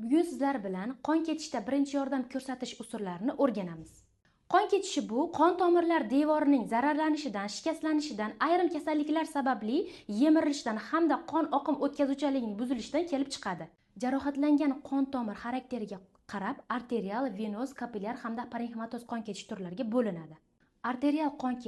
Bugun sizlar bilan qon ketishda birinchi yordam ko'rsatish usullarini o'rganamiz. Qon ketishi bu qon tomirlar devorining zararlanishidan, shikastlanishidan, ayrim kasalliklar sababli yemirilishidan hamda qon oqim o'tkazuvchanligining buzilishidan kelib chiqadi. Jarohatlangan qon tomir xarakteriga qarab arterial, venoz, kapillyar hamda parenximatoz qon ketish turlariga bo'linadi. Arterial qon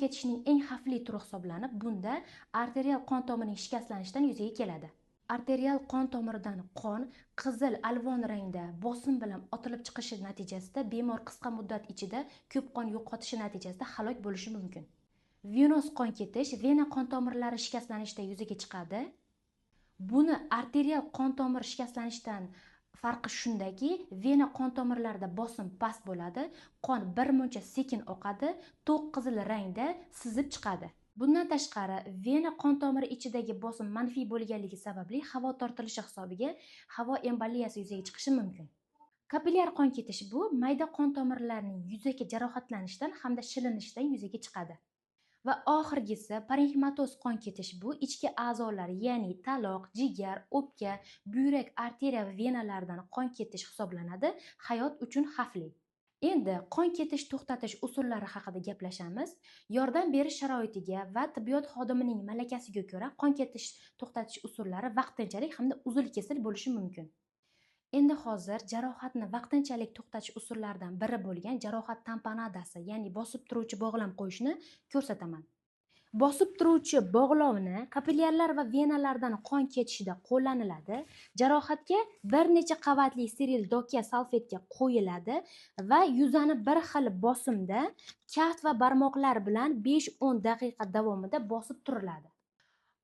ketishining eng xavfli turi hisoblanib, bunda arterial qon tomirining shikastlanishidan yuzaga keladi. Arterial qon tomiridan qon qizil alvon rangda bosim bilan otilib chiqishi natijasida bemor qisqa muddat ichida ko'p qon yo'qotishi natijasida halok bo'lishi mumkin. Venoz qon ketish vena qon tomirlari shikastlanishida yuzaga chiqadi. Buni arterial qon tomir shikastlanishidan farqi shundaki, vena qon tomirlarida bosim past bo'ladi, qon birmuncha sekin oqadi, to'q qizil rangda sizib chiqadi. Bundan tashqari, vena qon tomiri ichidagi bosim manfiy bo'lganligi sababli havo tortilishi hisobiga havo emboliyasi yuzaga chiqishi mumkin. Kapillyar qon ketish bu mayda qon tomirlarining yuzaki jarohatlanishidan hamda shilinishidan yuzaga chiqadi. Va oxirgisi parenximatoz qon ketish bu ichki a'zolar, ya'ni taloq, jigar, o'pka, buyrak, arteriya va venalardan qon ketish hisoblanadi, hayot uchun xavfli. Endi qon ketish to'xtatish usullari haqida gaplashamiz. Yordam berish sharoitiga va tibbiyot xodimining malakasiga ko'ra qon ketish to'xtatish usullari vaqtinchalik hamda uzil-kesil bo'lishi mumkin. Endi hozir jarohatni vaqtinchalik to'xtatish usullaridan biri bo'lgan jarohat tamponadasi, ya'ni bosib turuvchi bog'lam qo'yishni ko'rsataman. Bosib turuvchi bog'lovni kapillyarlar va venalardan qon ketishida qo'llaniladi. Jarohatga bir necha qavatli steril doka salfetka qo'yiladi va yuzani bir xil bosimda kaft va barmoqlar bilan 5-10 daqiqa davomida bosib turiladi.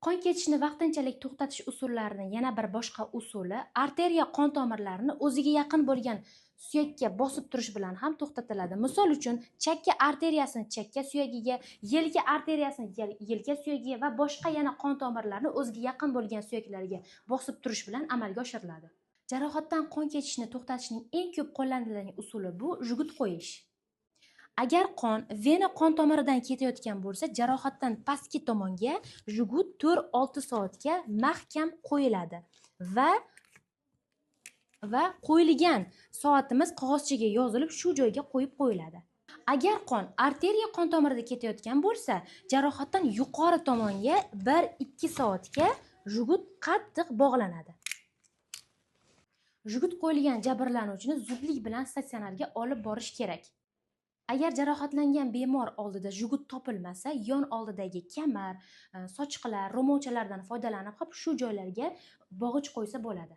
Qon ketishni vaqtinchalik to'xtatish usullarining yana bir boshqa usuli arteriya qon tomirlarini o'ziga yaqin bo'lgan suyakka bosib turish bilan ham to'xtatiladi. Misol uchun, chakka arteriyasini chakka suyagiga, yelka arteriyasini yelka suyagiga va boshqa yana qon tomirlarini o'ziga yaqin bo'lgan suyaklarga bosib turish bilan amalga oshiriladi. Jarohatdan qon ketishni to'xtatishning eng ko'p qo'llaniladigan usuli bu jugut qo'yish. Agar qon vena qon tomiridan ketayotgan bo'lsa, jarohatdan pastki tomonga jugut 4-6 soatga mahkam qo'yiladi va qo'yilgan soatimiz qog'ozchaga yozilib shu joyga qo'yib qo'yiladi. Agar qon arteriya qon tomirida ketayotgan bo'lsa, jarohatdan yuqori tomonga 1-2 soatga jugut qattiq bog'lanadi. Jugut qo'yilgan jabrlanuvchini zudlik bilan statsionarga olib borish kerak. Agar jarohatlangan bemor oldida jugut topilmasa, yon oldidagi kamar, sochiqlar, ro'movchalardan foydalanib shu joylarga bog'ich qo'ysa bo'ladi.